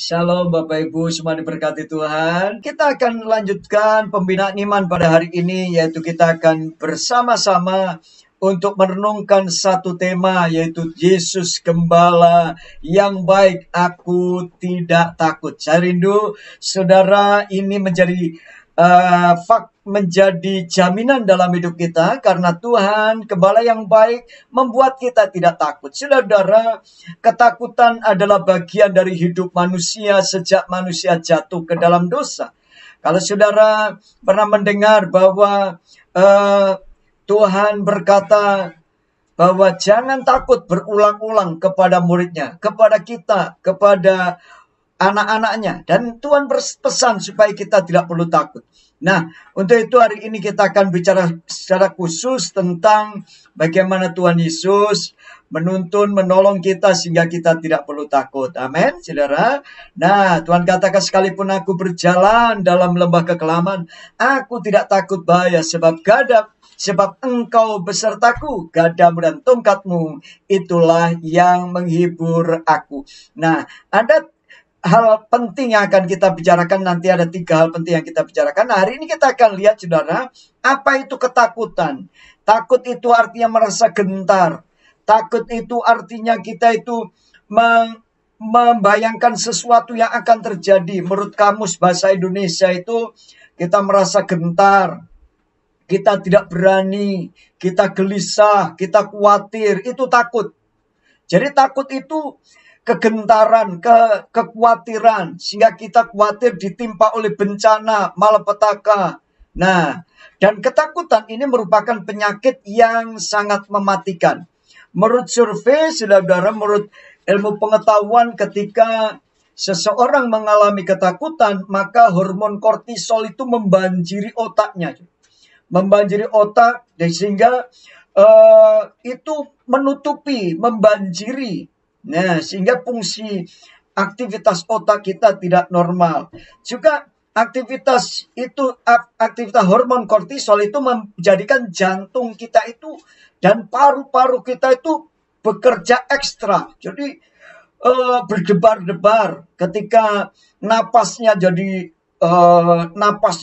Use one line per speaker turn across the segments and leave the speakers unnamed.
Shalom Bapak Ibu, semua diberkati Tuhan. Kita akan lanjutkan pembinaan iman pada hari ini, yaitu kita akan bersama-sama untuk merenungkan satu tema, yaitu Yesus Gembala yang baik, aku tidak takut. Saya rindu saudara ini menjadi jaminan dalam hidup kita, karena Tuhan Gembala yang baik membuat kita tidak takut. Saudara, ketakutan adalah bagian dari hidup manusia sejak manusia jatuh ke dalam dosa. Kalau saudara pernah mendengar bahwa Tuhan berkata bahwa jangan takut, berulang-ulang kepada muridnya, kepada kita, kepada anak-anaknya. Dan Tuhan berpesan supaya kita tidak perlu takut. Nah, untuk itu hari ini kita akan bicara secara khusus tentang bagaimana Tuhan Yesus menuntun, menolong kita sehingga kita tidak perlu takut. Amin, saudara. Nah, Tuhan katakan, sekalipun aku berjalan dalam lembah kekelaman, aku tidak takut bahaya, sebab engkau besertaku, gadamu dan tongkatmu, itulah yang menghibur aku. Nah, ada hal penting yang akan kita bicarakan, nanti ada 3 hal penting yang kita bicarakan. Nah, hari ini kita akan lihat, saudara, apa itu ketakutan. Takut itu artinya merasa gentar. Takut itu artinya kita itu membayangkan sesuatu yang akan terjadi. Menurut Kamus Bahasa Indonesia itu kita merasa gentar, kita tidak berani, kita gelisah, kita khawatir, itu takut. Jadi takut itu kegentaran, kekhawatiran, sehingga kita khawatir ditimpa oleh bencana, malapetaka. Nah, dan ketakutan ini merupakan penyakit yang sangat mematikan. Menurut survei, saudara, menurut ilmu pengetahuan, ketika seseorang mengalami ketakutan, maka hormon kortisol itu membanjiri otaknya. Membanjiri otak, sehingga itu menutupi, membanjiri. Nah, sehingga fungsi aktivitas otak kita tidak normal. Juga aktivitas hormon kortisol itu menjadikan jantung kita itu dan paru-paru kita itu bekerja ekstra. Jadi berdebar-debar ketika napasnya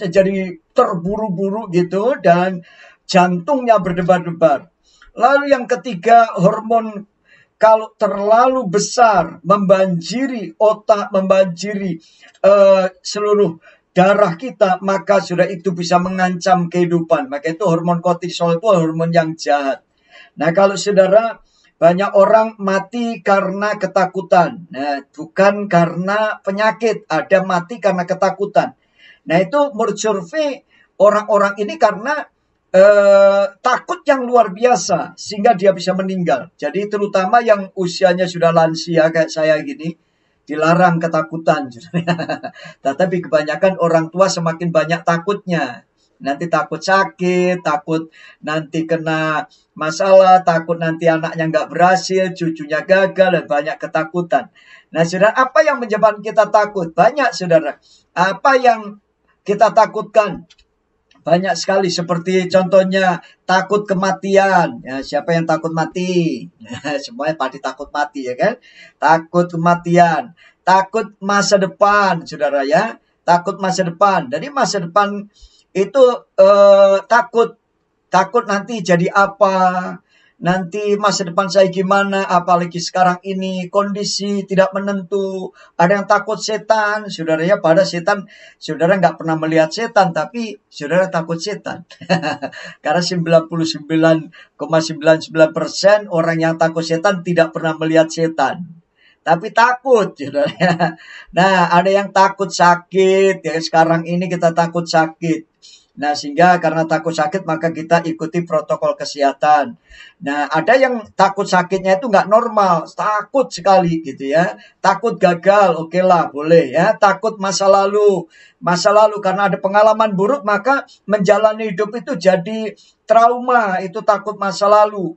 jadi terburu-buru gitu, dan jantungnya berdebar-debar. Lalu yang ketiga, hormon kalau terlalu besar membanjiri otak, membanjiri seluruh darah kita, maka sudah itu bisa mengancam kehidupan. Maka itu hormon kortisol itu hormon yang jahat. Nah, kalau saudara, banyak orang mati karena ketakutan. Nah, bukan karena penyakit, ada mati karena ketakutan. Nah, itu menurut survei, orang-orang ini karena takut yang luar biasa sehingga dia bisa meninggal. Jadi terutama yang usianya sudah lansia kayak saya gini, dilarang ketakutan. Tetapi kebanyakan orang tua semakin banyak takutnya. Nanti takut sakit, takut nanti kena masalah, takut nanti anaknya nggak berhasil, cucunya gagal, dan banyak ketakutan. Nah, saudara, apa yang menyebabkan kita takut? Banyak, saudara. Apa yang kita takutkan? Banyak sekali, seperti contohnya takut kematian. Ya, siapa yang takut mati? Semuanya pasti takut mati, ya kan? Takut kematian, takut masa depan, saudara ya. Takut masa depan. Jadi masa depan itu takut nanti jadi apa, nanti masa depan saya gimana, apalagi sekarang ini kondisi tidak menentu. Ada yang takut setan, saudara ya. Pada setan, saudara nggak pernah melihat setan, tapi saudara takut setan. Karena 99,99% orang yang takut setan tidak pernah melihat setan, tapi takut, saudara ya. Nah, ada yang takut sakit, ya sekarang ini kita takut sakit. Nah, sehingga karena takut sakit maka kita ikuti protokol kesehatan. Nah, ada yang takut sakitnya itu nggak normal, takut sekali gitu ya. Takut gagal, oke lah, boleh ya. Takut masa lalu karena ada pengalaman buruk maka menjalani hidup itu jadi trauma, itu takut masa lalu.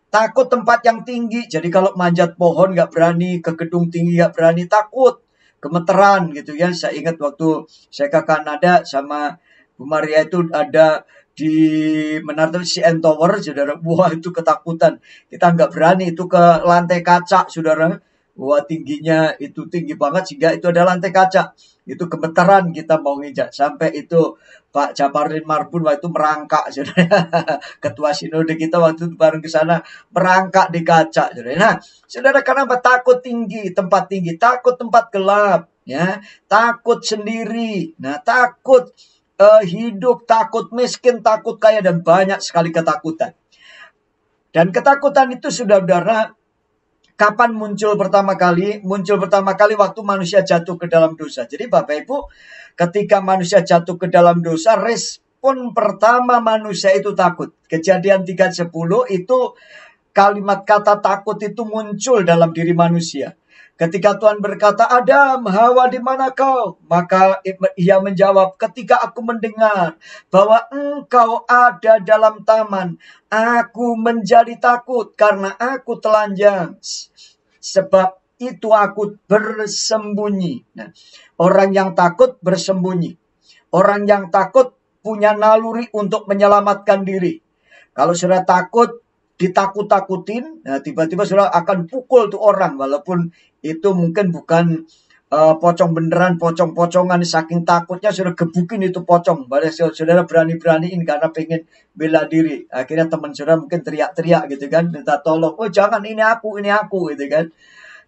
Takut tempat yang tinggi, jadi kalau manjat pohon nggak berani, ke gedung tinggi nggak berani, takut, gemeteran gitu ya. Saya ingat waktu saya ke Kanada sama Bu Maria itu ada di Menara CN Tower, saudara. Wah, itu ketakutan. Kita nggak berani itu ke lantai kaca, saudara. Wah, tingginya itu tinggi banget sehingga itu ada lantai kaca. Itu gemetaran kita mau nginjak. Sampai itu Pak Japarin Marbun waktu itu merangkak. Saudara. Ketua Sinode kita waktu itu bareng ke sana merangkak di kaca. Saudara. Nah, saudara, kenapa takut tinggi, tempat tinggi, takut tempat gelap, ya, takut sendiri, nah, takut hidup, takut miskin, takut kaya, dan banyak sekali ketakutan. Dan ketakutan itu, saudara, kapan muncul pertama kali? Muncul pertama kali waktu manusia jatuh ke dalam dosa. Jadi Bapak Ibu, ketika manusia jatuh ke dalam dosa, respon pertama manusia itu takut. Kejadian 3:10 itu kalimat kata takut itu muncul dalam diri manusia. Ketika Tuhan berkata, Adam, Hawa, di mana kau? Maka ia menjawab, ketika aku mendengar bahwa engkau ada dalam taman, aku menjadi takut karena aku telanjang. Sebab itu aku bersembunyi. Nah, orang yang takut bersembunyi. Orang yang takut punya naluri untuk menyelamatkan diri. Kalau sudah takut, ditakut-takutin, nah tiba-tiba sudah akan pukul tuh orang, walaupun itu mungkin bukan pocong beneran, pocong-pocongan, saking takutnya sudah gebukin itu pocong. Padahal saudara berani-beraniin karena pengen bela diri. Akhirnya teman saudara mungkin teriak-teriak gitu kan, minta tolong. Oh jangan, ini aku gitu kan.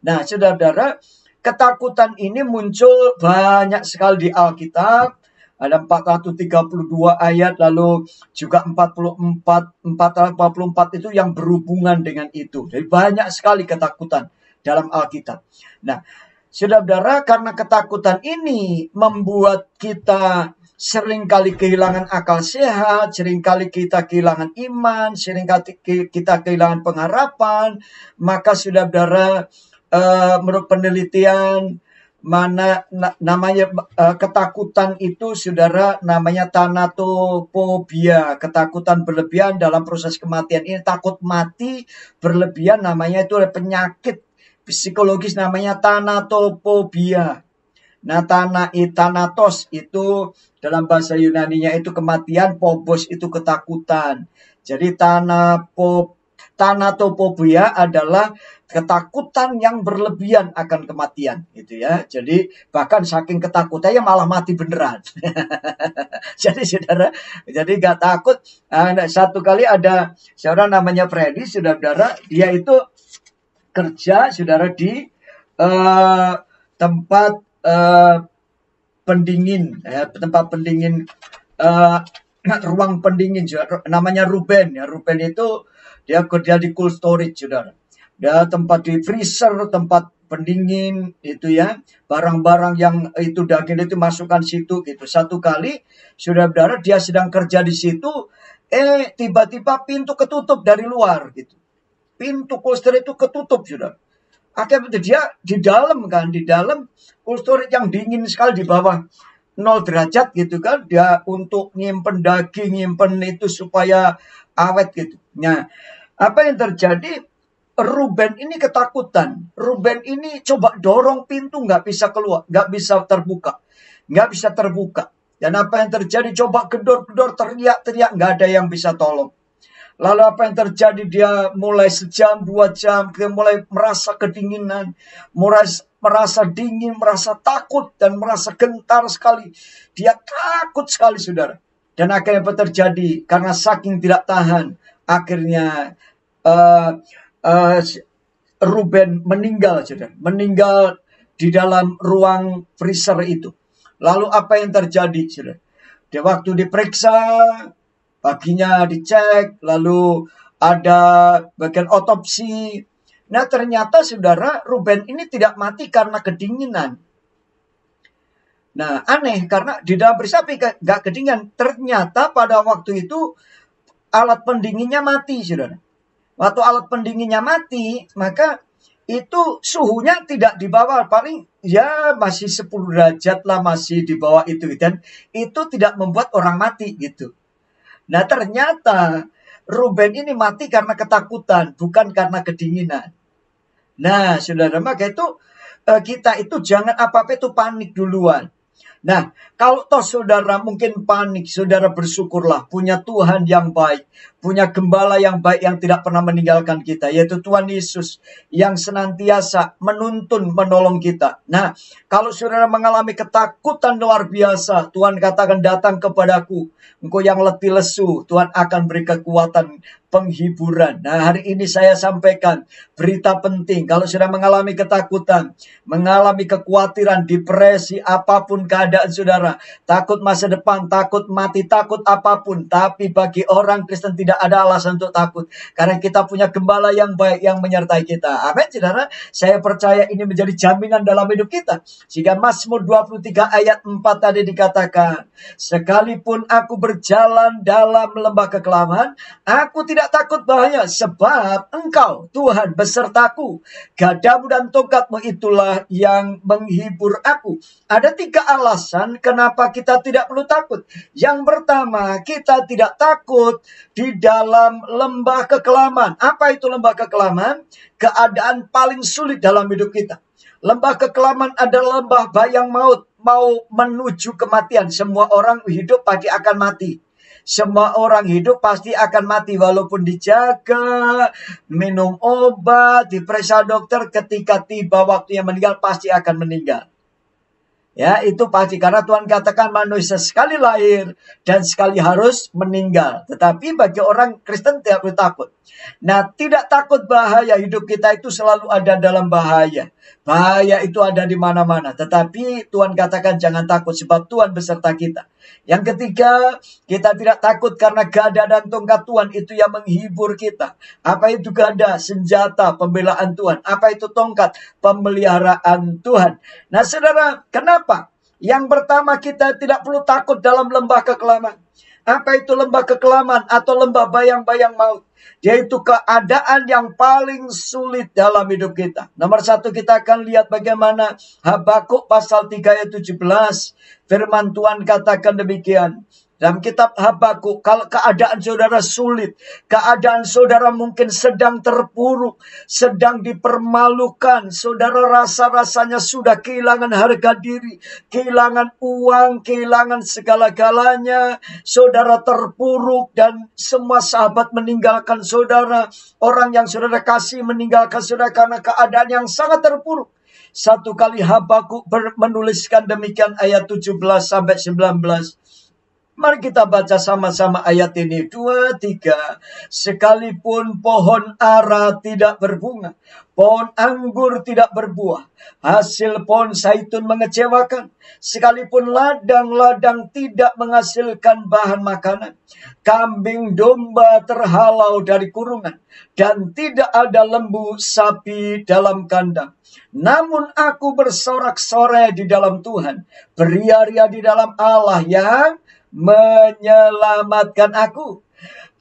Nah saudara, ketakutan ini muncul banyak sekali di Alkitab. Ada 432 ayat, lalu juga 444 itu yang berhubungan dengan itu. Jadi banyak sekali ketakutan dalam Alkitab. Nah, saudara, karena ketakutan ini membuat kita seringkali kehilangan akal sehat, seringkali kita kehilangan iman, seringkali kita kehilangan pengharapan, maka saudara, menurut penelitian, namanya ketakutan itu, saudara, namanya thanatophobia, ketakutan berlebihan dalam proses kematian. Ini takut mati berlebihan, namanya itu penyakit psikologis, namanya thanatophobia. Nah, thanatos itu dalam bahasa Yunaninya itu kematian, phobos itu ketakutan. Jadi thanatophobia adalah ketakutan yang berlebihan akan kematian, gitu ya. Jadi bahkan saking ketakutannya malah mati beneran. Jadi saudara, jadi nggak takut. Satu kali ada seorang namanya Freddy, saudara, dia itu kerja, saudara, di tempat pendingin, tempat pendingin, ruang pendingin, namanya Ruben. Ya, Ruben itu dia kerja di cold storage, saudara. Dia tempat di freezer, tempat pendingin itu ya, barang-barang yang itu daging itu masukkan situ gitu. Satu kali, saudara, dia sedang kerja di situ, tiba-tiba pintu ketutup dari luar gitu. Pintu cold storage itu ketutup, saudara. Akhirnya dia di dalam cold storage yang dingin sekali di bawah 0 derajat gitu kan, dia untuk nyimpen daging, nyimpen itu supaya awet gitu. Nah, apa yang terjadi? Ruben ini ketakutan. Ruben ini coba dorong pintu, nggak bisa keluar, nggak bisa terbuka. Dan apa yang terjadi? Coba gedor-gedor, teriak-teriak, nggak ada yang bisa tolong. Lalu apa yang terjadi? Dia mulai sejam, 2 jam, dia mulai merasa kedinginan, merasa dingin, merasa takut, dan merasa gentar sekali. Dia takut sekali, saudara. Dan akhirnya apa terjadi? Karena saking tidak tahan, akhirnya Ruben meninggal, saudara. Meninggal di dalam ruang freezer itu. Lalu apa yang terjadi, saudara? Dia waktu diperiksa, paginya dicek, lalu ada bagian otopsi. Nah, ternyata, saudara, Ruben ini tidak mati karena kedinginan. Nah, aneh, karena di dalam periksa nggak kedinginan. Ternyata pada waktu itu alat pendinginnya mati, saudara. Waktu alat pendinginnya mati, maka itu suhunya tidak di bawah, paling ya masih 10 derajat lah, masih di bawah itu. Dan itu tidak membuat orang mati gitu. Nah, ternyata Ruben ini mati karena ketakutan, bukan karena kedinginan. Nah, saudara, maka itu kita itu jangan apa-apa itu panik duluan. Nah, kalau toh saudara mungkin panik, saudara bersyukurlah punya Tuhan yang baik, punya gembala yang baik yang tidak pernah meninggalkan kita, yaitu Tuhan Yesus yang senantiasa menuntun, menolong kita. Nah, kalau saudara mengalami ketakutan luar biasa, Tuhan katakan datang kepadaku, engkau yang letih lesu, Tuhan akan beri kekuatan penghiburan. Nah, hari ini saya sampaikan berita penting. Kalau sudah mengalami ketakutan, mengalami kekhawatiran, depresi, apapun keadaan saudara, takut masa depan, takut mati, takut apapun. Tapi bagi orang Kristen tidak ada alasan untuk takut. Karena kita punya gembala yang baik yang menyertai kita. Amin, saudara. Saya percaya ini menjadi jaminan dalam hidup kita. Sehingga Mazmur 23 ayat 4 tadi dikatakan, sekalipun aku berjalan dalam lembah kekelaman, aku tidak takut bahaya, sebab Engkau, Tuhan, besertaku. Gadamu dan tongkatmu itulah yang menghibur aku. Ada 3 alasan kenapa kita tidak perlu takut. Yang pertama, kita tidak takut di dalam lembah kekelaman. Apa itu lembah kekelaman? Keadaan paling sulit dalam hidup kita. Lembah kekelaman adalah lembah bayang maut, mau menuju kematian. Semua orang hidup pasti akan mati. Semua orang hidup pasti akan mati walaupun dijaga, minum obat, diperiksa dokter, ketika tiba waktunya meninggal pasti akan meninggal. Ya, itu pasti karena Tuhan katakan manusia sekali lahir dan sekali harus meninggal. Tetapi bagi orang Kristen tidak perlu takut. Nah, tidak takut bahaya, hidup kita itu selalu ada dalam bahaya. Bahaya itu ada di mana-mana. Tetapi Tuhan katakan jangan takut sebab Tuhan beserta kita. Yang ketiga, kita tidak takut karena gada dan tongkat Tuhan itu yang menghibur kita. Apa itu gada? Senjata pembelaan Tuhan. Apa itu tongkat? Pemeliharaan Tuhan. Nah, saudara, kenapa? Yang pertama, kita tidak perlu takut dalam lembah kekelaman. Apa itu lembah kekelaman atau lembah bayang-bayang maut? Yaitu keadaan yang paling sulit dalam hidup kita. Nomor 1, kita akan lihat bagaimana Habakuk pasal 3 ayat 17. Firman Tuhan katakan demikian. Dalam kitab Habakuk, kalau keadaan saudara sulit, keadaan saudara mungkin sedang terpuruk, sedang dipermalukan, saudara rasa-rasanya sudah kehilangan harga diri, kehilangan uang, kehilangan segala-galanya, saudara terpuruk dan semua sahabat meninggalkan saudara, orang yang saudara kasih meninggalkan saudara karena keadaan yang sangat terpuruk. Satu kali Habakuk menuliskan demikian ayat 17 sampai 19. Mari kita baca sama-sama ayat ini. 2, 3. Sekalipun pohon ara tidak berbunga, pohon anggur tidak berbuah, hasil pohon zaitun mengecewakan, sekalipun ladang-ladang tidak menghasilkan bahan makanan, kambing domba terhalau dari kurungan, dan tidak ada lembu sapi dalam kandang. Namun aku bersorak-sorai di dalam Tuhan, beria-ria di dalam Allah yang menyelamatkan aku.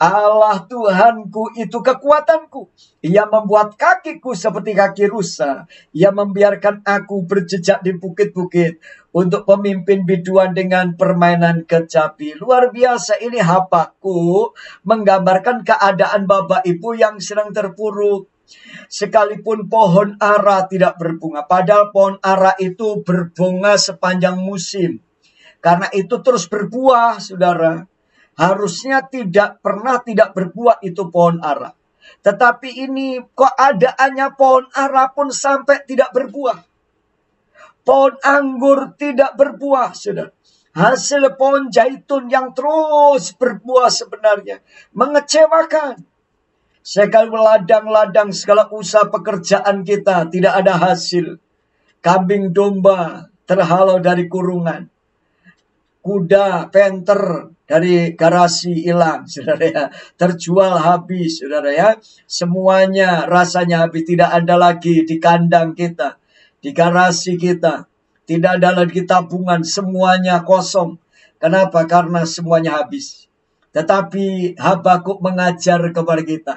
Allah Tuhanku itu kekuatanku. Ia membuat kakiku seperti kaki rusa. Ia membiarkan aku berjejak di bukit-bukit untuk pemimpin biduan dengan permainan kecapi. Luar biasa, ini Habakuk menggambarkan keadaan bapak ibu yang sedang terpuruk. Sekalipun pohon ara tidak berbunga, padahal pohon ara itu berbunga sepanjang musim. Karena itu terus berbuah, saudara. Harusnya tidak berbuah itu pohon ara. Tetapi ini keadaannya pohon ara pun sampai tidak berbuah. Pohon anggur tidak berbuah, saudara. Hasil pohon zaitun yang terus berbuah sebenarnya mengecewakan. Segala ladang-ladang, segala usaha pekerjaan kita tidak ada hasil. Kambing domba terhalau dari kurungan. Kuda, penter dari garasi hilang, saudara ya. Terjual habis, saudara ya. Semuanya rasanya habis. Tidak ada lagi di kandang kita, di garasi kita. Tidak ada lagi tabungan, semuanya kosong. Kenapa? Karena semuanya habis. Tetapi Habakuk mengajar kepada kita.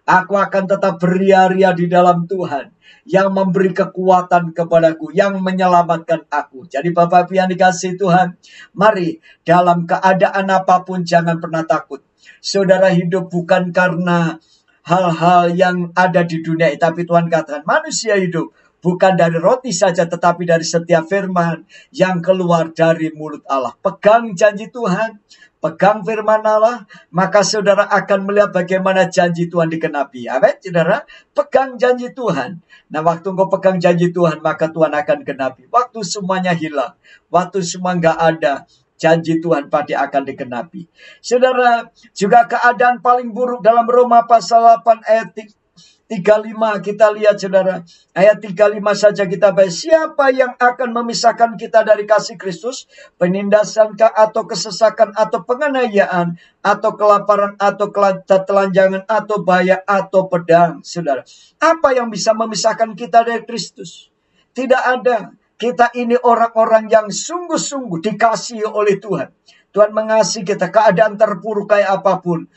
Aku akan tetap beria-ria di dalam Tuhan yang memberi kekuatan kepadaku, yang menyelamatkan aku. Jadi Bapak Ibu yang dikasihi Tuhan, mari dalam keadaan apapun jangan pernah takut. Saudara hidup bukan karena hal-hal yang ada di dunia, tapi Tuhan katakan manusia hidup bukan dari roti saja, tetapi dari setiap firman yang keluar dari mulut Allah. Pegang janji Tuhan, pegang firman Allah, maka saudara akan melihat bagaimana janji Tuhan digenapi. Amin, saudara. Pegang janji Tuhan. Nah, waktu engkau pegang janji Tuhan, maka Tuhan akan genapi. Waktu semuanya hilang, waktu semua nggak ada, janji Tuhan pasti akan digenapi. Saudara, juga keadaan paling buruk dalam Roma pasal 8 ayat 35 kita lihat, saudara. Ayat 35 saja kita baca. Siapa yang akan memisahkan kita dari kasih Kristus? Penindasankah atau kesesakan atau penganiayaan atau kelaparan atau ketelanjangan atau bahaya atau pedang, saudara. Apa yang bisa memisahkan kita dari Kristus? Tidak ada. Kita ini orang-orang yang sungguh-sungguh dikasihi oleh Tuhan. Tuhan mengasihi kita, keadaan terpuruk kayak apapun.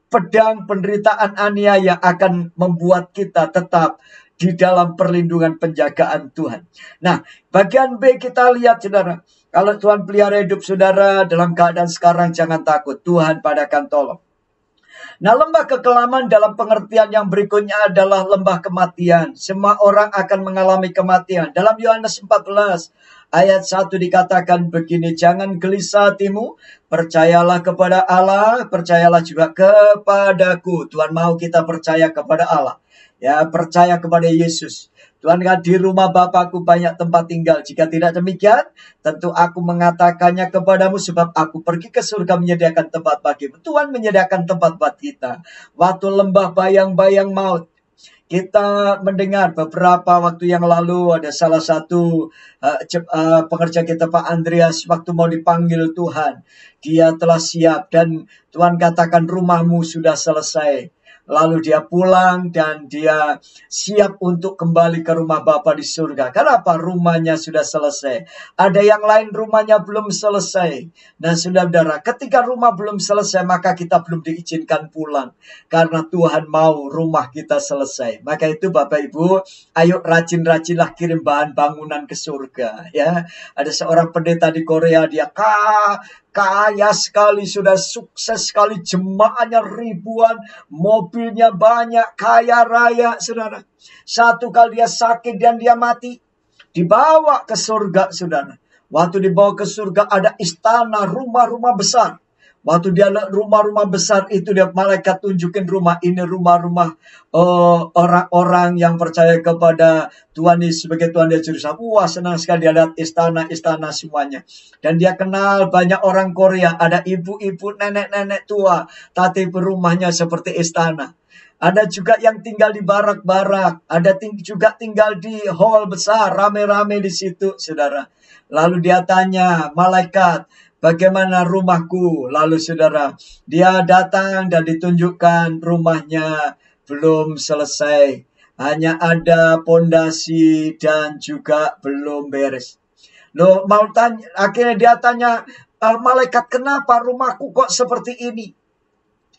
Pedang penderitaan aniaya akan membuat kita tetap di dalam perlindungan penjagaan Tuhan. Nah, bagian B kita lihat, saudara. Kalau Tuhan pelihara hidup saudara dalam keadaan sekarang, jangan takut. Tuhan padakan tolong. Nah, lembah kekelaman dalam pengertian yang berikutnya adalah lembah kematian. Semua orang akan mengalami kematian. Dalam Yohanes 14 ayat 1 dikatakan begini, jangan gelisah hatimu, percayalah kepada Allah, percayalah juga kepadaku. Tuhan mau kita percaya kepada Allah. Ya, percaya kepada Yesus. Tuhan, di rumah Bapakku banyak tempat tinggal. Jika tidak demikian, tentu aku mengatakannya kepadamu, sebab aku pergi ke surga menyediakan tempat bagimu. Tuhan menyediakan tempat buat kita. Waktu lembah bayang-bayang maut, kita mendengar beberapa waktu yang lalu ada salah satu pengerja kita, Pak Andreas, waktu mau dipanggil Tuhan. Dia telah siap dan Tuhan katakan rumahmu sudah selesai. Lalu dia pulang dan dia siap untuk kembali ke rumah Bapa di surga. Kenapa? Rumahnya sudah selesai. Ada yang lain rumahnya belum selesai. Nah, saudara, ketika rumah belum selesai, maka kita belum diizinkan pulang. Karena Tuhan mau rumah kita selesai. Maka itu Bapak Ibu, ayo rajin-rajinlah kirim bahan bangunan ke surga. Ya, ada seorang pendeta di Korea, dia kaya sekali, sudah sukses sekali, jemaahnya ribuan, mobilnya banyak, kaya raya, saudara. Satu kali dia sakit dan dia mati, dibawa ke surga, saudara. Waktu dibawa ke surga ada istana, rumah-rumah besar. Waktu dia lihat rumah-rumah besar itu, dia malaikat tunjukin rumah ini, rumah-rumah orang-orang yang percaya kepada Tuhan Yesus sebagai Tuhan dan Juru Selamat. Wah, senang sekali dia lihat istana-istana semuanya. Dan dia kenal banyak orang Korea. Ada ibu-ibu, nenek-nenek tua. Tapi rumahnya seperti istana. Ada juga yang tinggal di barak-barak. Ada juga tinggal di hall besar, rame-rame di situ, saudara. Lalu dia tanya, malaikat, bagaimana rumahku? Lalu saudara, dia datang dan ditunjukkan rumahnya belum selesai. Hanya ada pondasi dan juga belum beres. Loh, mau tanya, akhirnya dia tanya, malaikat, kenapa rumahku kok seperti ini?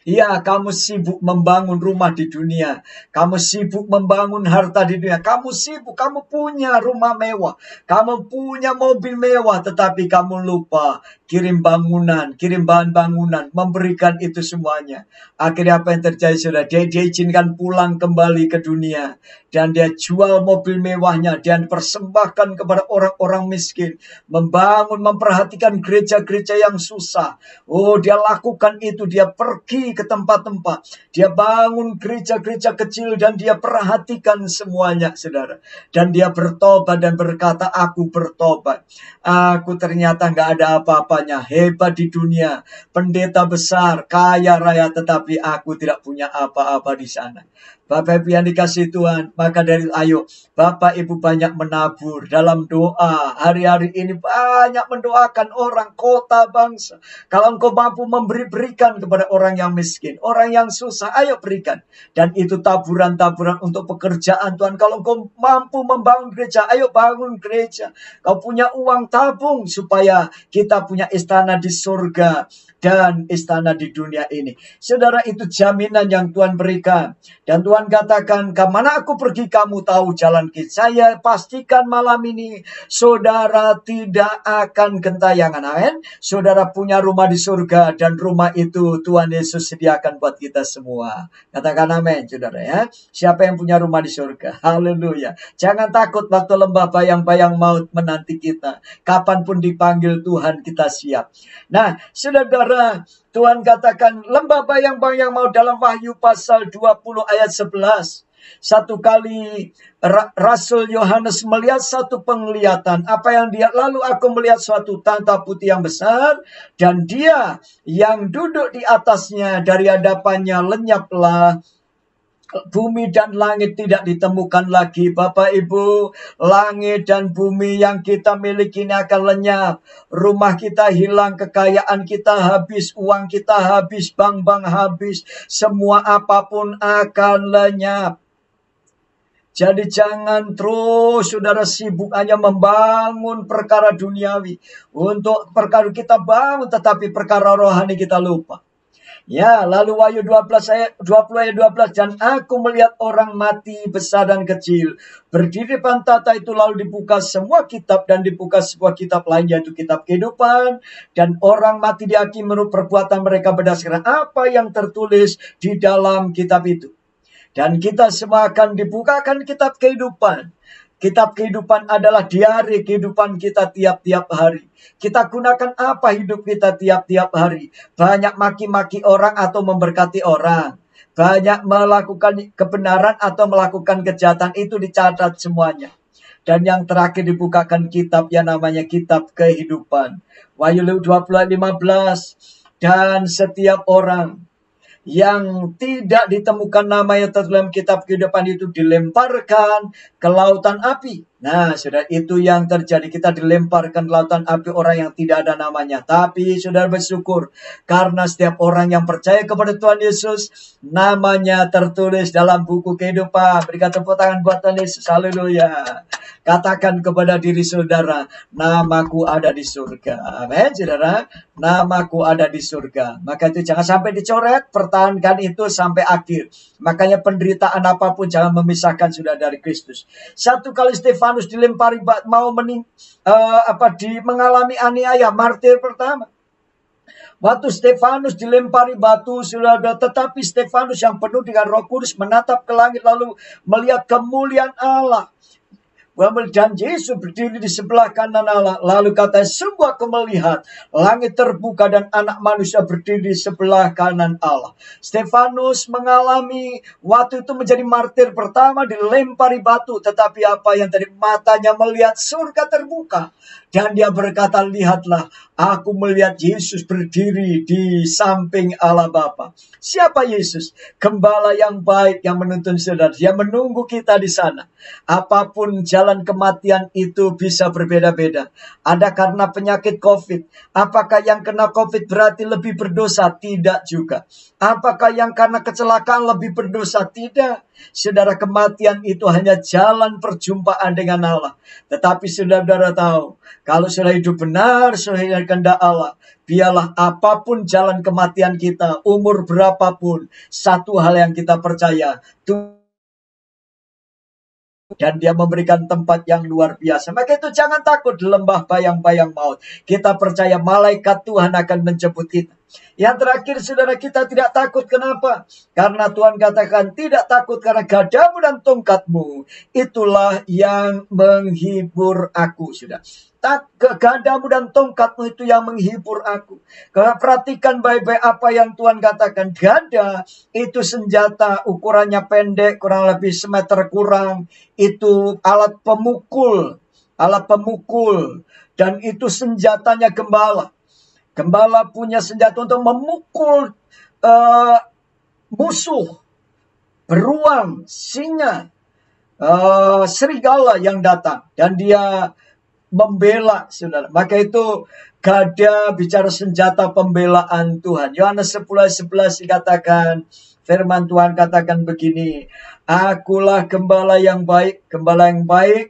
Ya, kamu sibuk membangun rumah di dunia. Kamu sibuk membangun harta di dunia. Kamu sibuk, kamu punya rumah mewah. Kamu punya mobil mewah. Tetapi kamu lupa kirim bangunan, kirim bahan bangunan, memberikan itu semuanya. Akhirnya apa yang terjadi, saudara? Dia diizinkan pulang kembali ke dunia. Dan dia jual mobil mewahnya. Dia persembahkan kepada orang-orang miskin. Membangun, memperhatikan gereja-gereja yang susah. Oh, dia lakukan itu. Dia pergi ke tempat-tempat. Dia bangun gereja-gereja kecil dan dia perhatikan semuanya, saudara. Dan dia bertobat dan berkata, aku bertobat. Aku ternyata nggak ada apa-apanya. Hebat di dunia. Pendeta besar, kaya raya, tetapi aku tidak punya apa-apa di sana. Bapak Ibu yang dikasih Tuhan, maka dari ayo Bapak Ibu banyak menabur dalam doa. Hari-hari ini banyak mendoakan orang, kota, bangsa. Kalau engkau mampu berikan kepada orang yang miskin, orang yang susah, ayo berikan. Dan itu taburan-taburan untuk pekerjaan Tuhan. Kalau engkau mampu membangun gereja, ayo bangun gereja. Kau punya uang, tabung supaya kita punya istana di surga dan istana di dunia ini. Saudara, itu jaminan yang Tuhan berikan. Dan Tuhan Tuhan katakan, kemana aku pergi kamu tahu jalan kita. Saya pastikan malam ini saudara tidak akan gentayangan. Amin. Saudara punya rumah di surga dan rumah itu Tuhan Yesus sediakan buat kita semua. Katakan amin, saudara ya. Siapa yang punya rumah di surga? Haleluya. Jangan takut waktu lembah bayang-bayang maut menanti kita. Kapanpun dipanggil Tuhan kita siap. Nah, saudara, Tuhan katakan lembah bayang-bayang maut dalam Wahyu pasal 20 ayat 11. Satu kali Rasul Yohanes melihat satu penglihatan. Apa yang dia, lalu aku melihat suatu tahta putih yang besar, dan dia yang duduk di atasnya, dari hadapannya lenyaplah bumi dan langit, tidak ditemukan lagi. Bapak Ibu, langit dan bumi yang kita miliki ini akan lenyap. Rumah kita hilang, kekayaan kita habis, uang kita habis, bank-bank habis. Semua apapun akan lenyap. Jadi jangan terus saudara sibuk hanya membangun perkara duniawi. Untuk perkara kita bangun, tetapi perkara rohani kita lupa. Ya, lalu Wahyu 20 ayat 12, dan aku melihat orang mati besar dan kecil berdiri di depan tahta itu, lalu dibuka semua kitab, dan dibuka sebuah kitab lain, yaitu kitab kehidupan, dan orang mati dihakimi menurut perbuatan mereka berdasarkan apa yang tertulis di dalam kitab itu. Dan kita semua akan dibukakan kitab kehidupan. Kitab kehidupan adalah diari kehidupan kita tiap-tiap hari. Kita gunakan apa hidup kita tiap-tiap hari? Banyak maki-maki orang atau memberkati orang. Banyak melakukan kebenaran atau melakukan kejahatan, itu dicatat semuanya. Dan yang terakhir dibukakan kitab yang namanya kitab kehidupan. Wahyu 20:15. Dan setiap orang yang tidak ditemukan namanya dalam kitab kehidupan itu dilemparkan ke lautan api. Nah, saudara, itu yang terjadi. Kita dilemparkan ke lautan api, orang yang tidak ada namanya. Tapi saudara bersyukur, karena setiap orang yang percaya kepada Tuhan Yesus, namanya tertulis dalam buku kehidupan. Berikan tepuk tangan buat Tuhan Yesus. Haleluya. Katakan kepada diri saudara, namaku ada di surga. Amin, saudara. Namaku ada di surga. Maka itu jangan sampai dicoret, pertahankan itu sampai akhir. Makanya penderitaan apapun jangan memisahkan saudara dari Kristus. Satu kali Stefanus dilempari mau mengalami aniaya, martir pertama. Waktu Stefanus dilempari batu, saudara, tetapi Stefanus yang penuh dengan Roh Kudus menatap ke langit lalu melihat kemuliaan Allah. Dan Yesus berdiri di sebelah kanan Allah. Lalu katanya, sungguh aku melihat langit terbuka dan anak manusia berdiri di sebelah kanan Allah. Stefanus mengalami waktu itu menjadi martir pertama, dilempari batu. Tetapi apa yang tadi, matanya melihat surga terbuka. Dan dia berkata, lihatlah, aku melihat Yesus berdiri di samping Allah Bapa. Siapa Yesus? Gembala yang baik yang menuntun saudara. Dia menunggu kita di sana. Apapun jalan kematian itu bisa berbeda-beda. Ada karena penyakit COVID. Apakah yang kena COVID berarti lebih berdosa? Tidak juga. Apakah yang karena kecelakaan lebih berdosa? Tidak. Saudara, kematian itu hanya jalan perjumpaan dengan Allah. Tetapi saudara tahu, kalau sudah hidup benar sesuai kehendak Allah, biarlah apapun jalan kematian kita, umur berapapun, satu hal yang kita percaya, dan dia memberikan tempat yang luar biasa. Maka itu jangan takut lembah bayang-bayang maut. Kita percaya malaikat Tuhan akan menjemput kita. Yang terakhir, saudara, kita tidak takut. Kenapa? Karena Tuhan katakan tidak takut karena gadamu dan tongkatmu. Itulah yang menghibur aku, saudara. Gadamu dan tongkatmu itu yang menghibur aku. Kalau perhatikan baik-baik apa yang Tuhan katakan. Gada itu senjata ukurannya pendek, kurang lebih semeter kurang. Itu alat pemukul. Alat pemukul. Dan itu senjatanya gembala. Gembala punya senjata untuk memukul musuh, beruang, singa, serigala yang datang. Dan dia membela, saudara. Maka itu gada bicara senjata pembelaan Tuhan. Yohanes 10:11 dikatakan, Firman Tuhan katakan begini, akulah gembala yang baik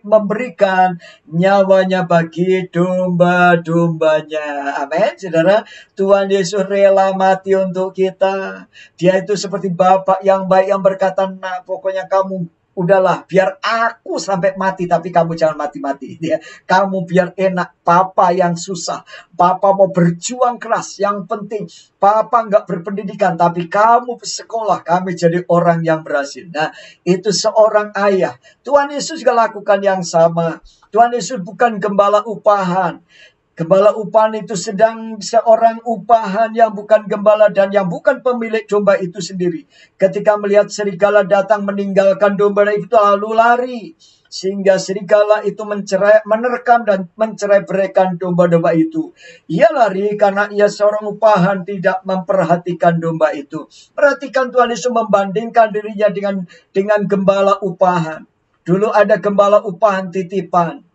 memberikan nyawanya bagi domba-dombanya. Amin, saudara. Tuhan Yesus rela mati untuk kita. Dia itu seperti Bapak yang baik yang berkata, nah pokoknya kamu udahlah, biar aku sampai mati, tapi kamu jangan mati-mati. Ya, kamu biar enak. Papa yang susah. Papa mau berjuang keras. Yang penting, Papa nggak berpendidikan, tapi kamu bersekolah. Kami jadi orang yang berhasil. Nah, itu seorang ayah. Tuhan Yesus juga lakukan yang sama. Tuhan Yesus bukan gembala upahan. Gembala upahan itu sedang seorang upahan yang bukan gembala dan yang bukan pemilik domba itu sendiri. Ketika melihat serigala datang meninggalkan domba itu lalu lari. Sehingga serigala itu menerkam dan mencerai-beraikan domba-domba itu. Ia lari karena ia seorang upahan tidak memperhatikan domba itu. Perhatikan Tuhan Yesus membandingkan dirinya dengan gembala upahan. Dulu ada gembala upahan titipan.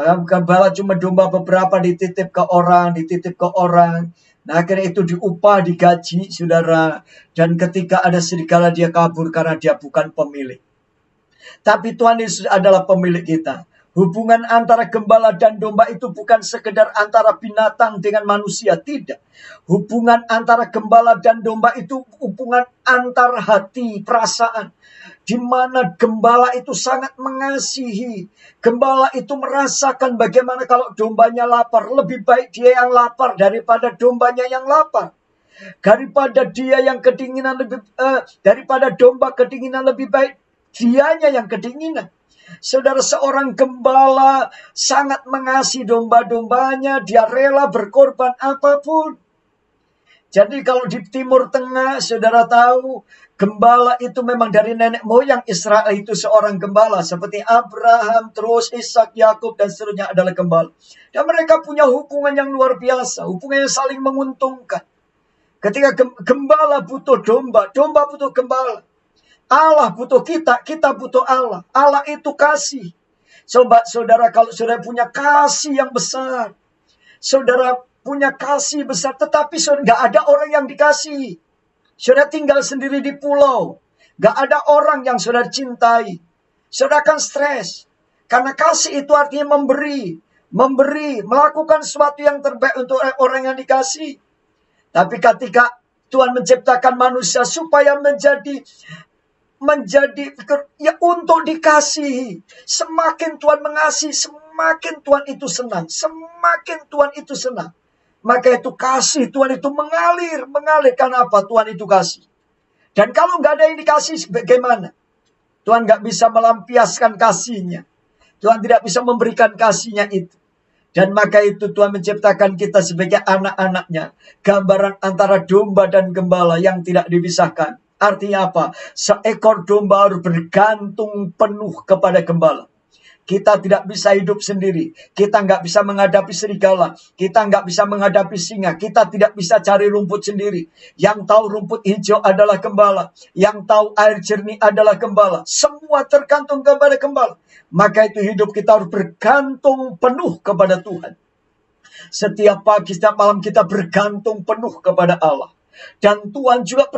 Gembala cuma domba beberapa dititip ke orang. Nah, akhirnya itu diupah, digaji, saudara. Dan ketika ada serigala dia kabur karena dia bukan pemilik. Tapi Tuhan Yesus adalah pemilik kita. Hubungan antara gembala dan domba itu bukan sekedar antara binatang dengan manusia, tidak. Hubungan antara gembala dan domba itu hubungan antar hati, perasaan. Di mana gembala itu sangat mengasihi. Gembala itu merasakan bagaimana kalau dombanya lapar. Lebih baik dia yang lapar daripada dombanya yang lapar. Daripada dia yang kedinginan daripada domba kedinginan, lebih baik dianya yang kedinginan. Saudara, seorang gembala sangat mengasihi domba-dombanya. Dia rela berkorban apapun. Jadi kalau di Timur Tengah, saudara tahu, gembala itu memang dari nenek moyang Israel itu seorang gembala. Seperti Abraham, terus Ishak, Yakub, dan seterusnya adalah gembala. Dan mereka punya hubungan yang luar biasa. Hubungan yang saling menguntungkan. Ketika gembala butuh domba, domba butuh gembala. Allah butuh kita, kita butuh Allah. Allah itu kasih. Coba saudara, kalau saudara punya kasih yang besar. Saudara punya kasih besar, tetapi saudara nggak ada orang yang dikasihi. Saudara tinggal sendiri di pulau. Nggak ada orang yang saudara cintai. Saudara akan stres. Karena kasih itu artinya memberi. Memberi, melakukan sesuatu yang terbaik untuk orang yang dikasih. Tapi ketika Tuhan menciptakan manusia supaya menjadi ya untuk dikasihi. Semakin Tuhan mengasihi, semakin Tuhan itu senang. Semakin Tuhan itu senang. Maka itu kasih Tuhan itu mengalir. Karena apa? Tuhan itu kasih. Dan kalau nggak ada yang dikasih, bagaimana? Tuhan nggak bisa melampiaskan kasihnya. Tuhan tidak bisa memberikan kasihnya itu. Dan maka itu Tuhan menciptakan kita sebagai anak-anaknya. Gambaran antara domba dan gembala yang tidak dipisahkan. Artinya apa? Seekor domba harus bergantung penuh kepada gembala. Kita tidak bisa hidup sendiri. Kita nggak bisa menghadapi serigala. Kita nggak bisa menghadapi singa. Kita tidak bisa cari rumput sendiri. Yang tahu rumput hijau adalah gembala. Yang tahu air jernih adalah gembala. Semua tergantung kepada gembala. Maka itu hidup kita harus bergantung penuh kepada Tuhan. Setiap pagi, setiap malam kita bergantung penuh kepada Allah. Dan Tuhan juga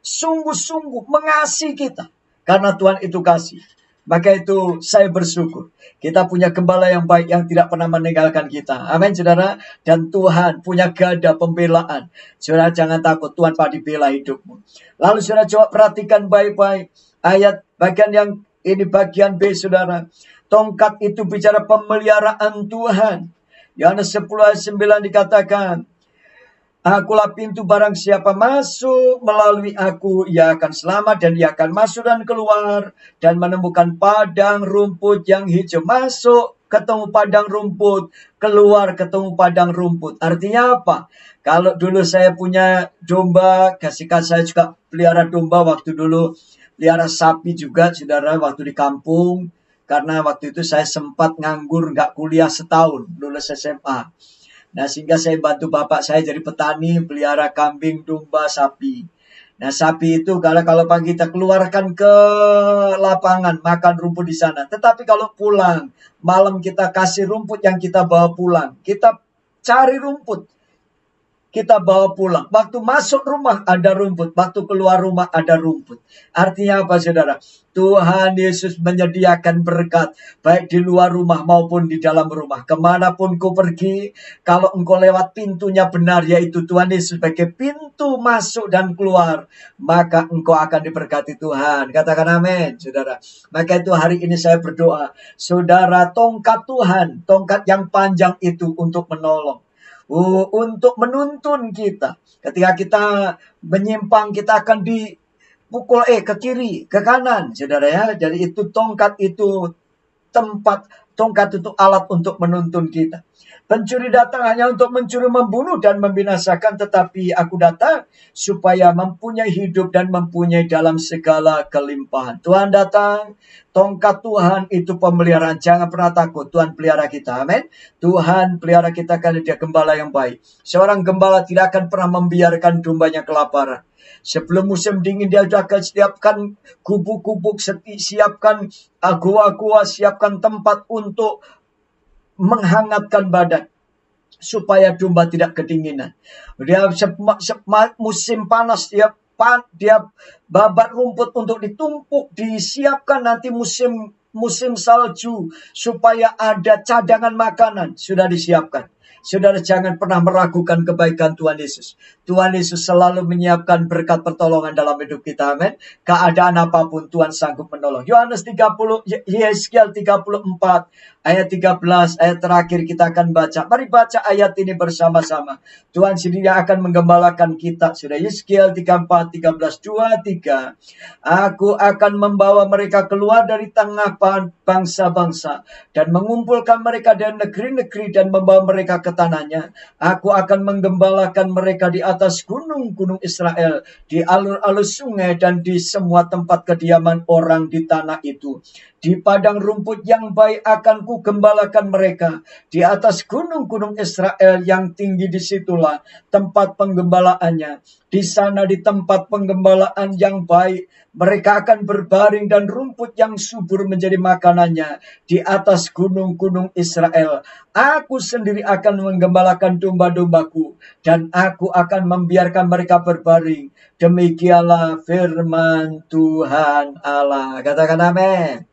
sungguh-sungguh mengasihi kita. Karena Tuhan itu kasih. Maka itu saya bersyukur. Kita punya gembala yang baik yang tidak pernah meninggalkan kita. Amin, saudara. Dan Tuhan punya gada pembelaan. Saudara jangan takut, Tuhan pasti bela hidupmu. Lalu saudara coba perhatikan baik-baik. Ayat bagian yang ini bagian B, saudara. Tongkat itu bicara pemeliharaan Tuhan. Yohanes 10 ayat 9 dikatakan, akulah pintu, barang siapa masuk melalui aku, ia akan selamat dan ia akan masuk dan keluar dan menemukan padang rumput yang hijau. Masuk, ketemu padang rumput, keluar, ketemu padang rumput. Artinya apa? Kalau dulu saya punya domba, kasihkan saya juga pelihara domba, waktu dulu pelihara sapi juga, saudara, waktu di kampung. Karena waktu itu saya sempat nganggur, nggak kuliah setahun, lulus SMA. Nah, sehingga saya bantu bapak saya jadi petani, pelihara kambing, domba, sapi. Nah, sapi itu kalau pagi kita keluarkan ke lapangan, makan rumput di sana. Tetapi kalau pulang, malam kita kasih rumput yang kita bawa pulang. Kita cari rumput. kita bawa pulang. Waktu masuk rumah ada rumput, waktu keluar rumah ada rumput. Artinya apa saudara? Tuhan Yesus menyediakan berkat baik di luar rumah maupun di dalam rumah. Kemanapun kau pergi, kalau engkau lewat pintunya benar, yaitu Tuhan Yesus sebagai pintu masuk dan keluar, maka engkau akan diberkati Tuhan. Katakan amin, saudara. Maka itu hari ini saya berdoa, saudara, tongkat Tuhan, tongkat yang panjang itu untuk menolong, untuk menuntun kita. Ketika kita menyimpang, kita akan dipukul ke kiri, ke kanan, saudara ya. Jadi itu tongkat itu tongkat itu alat untuk menuntun kita. Pencuri datang hanya untuk mencuri, membunuh, dan membinasakan. Tetapi aku datang supaya mempunyai hidup dan mempunyai dalam segala kelimpahan. Tuhan datang, tongkat Tuhan itu pemeliharaan. Jangan pernah takut, Tuhan pelihara kita. Amin. Tuhan pelihara kita karena Dia gembala yang baik. Seorang gembala tidak akan pernah membiarkan dombanya kelaparan. Sebelum musim dingin dia sudah akan siapkan gubuk-gubuk, siapkan gua-gua, siapkan tempat untuk menghangatkan badan supaya domba tidak kedinginan. Dia musim panas dia babat rumput untuk ditumpuk, disiapkan nanti musim salju supaya ada cadangan makanan sudah disiapkan. Saudara, jangan pernah meragukan kebaikan Tuhan Yesus. Tuhan Yesus selalu menyiapkan berkat pertolongan dalam hidup kita. Amin. Keadaan apapun Tuhan sanggup menolong. Yohanes 30, Yeskiel 34, ayat 13, ayat terakhir kita akan baca. Mari baca ayat ini bersama-sama. Tuhan sendiri akan menggembalakan kita. Sudah Yeskiel 34, 13, 23. Aku akan membawa mereka keluar dari tengah bangsa-bangsa dan mengumpulkan mereka dari negeri-negeri dan membawa mereka ke tanahnya. Aku akan menggembalakan mereka di atas gunung-gunung Israel, di alur-alur sungai, dan di semua tempat kediaman orang di tanah itu. Di padang rumput yang baik akan ku gembalakan mereka. Di atas gunung-gunung Israel yang tinggi, disitulah tempat penggembalaannya. Di sana, di tempat penggembalaan yang baik, mereka akan berbaring dan rumput yang subur menjadi makanannya. Di atas gunung-gunung Israel, aku sendiri akan menggembalakan domba-dombaku, dan aku akan membiarkan mereka berbaring. Demikianlah firman Tuhan Allah. Katakan amin.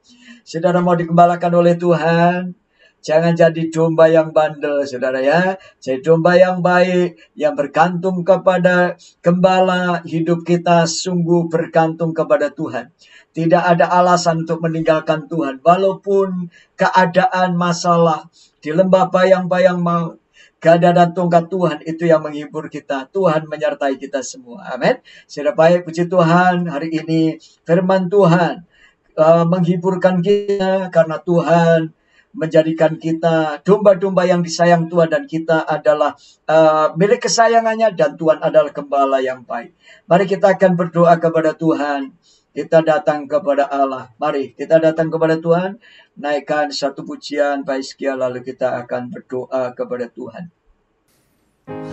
Saudara mau digembalakan oleh Tuhan, jangan jadi domba yang bandel, saudara ya. Jadi domba yang baik, yang bergantung kepada gembala. Hidup kita sungguh bergantung kepada Tuhan. Tidak ada alasan untuk meninggalkan Tuhan. Walaupun keadaan masalah di lembah bayang-bayang maut, gada dan tongkat Tuhan itu yang menghibur kita. Tuhan menyertai kita semua. Amin. Sudah baik, puji Tuhan. Hari ini firman Tuhan menghiburkan kita karena Tuhan menjadikan kita domba-domba yang disayang Tuhan, dan kita adalah milik kesayangannya, dan Tuhan adalah gembala yang baik. Mari kita akan berdoa kepada Tuhan. Kita datang kepada Allah. Mari kita datang kepada Tuhan. Naikkan satu pujian Baiskia, lalu kita akan berdoa kepada Tuhan.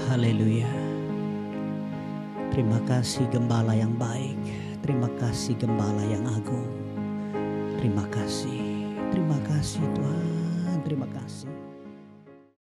Haleluya. Terima kasih gembala yang baik. Terima kasih gembala yang agung. Terima kasih Tuhan, terima kasih.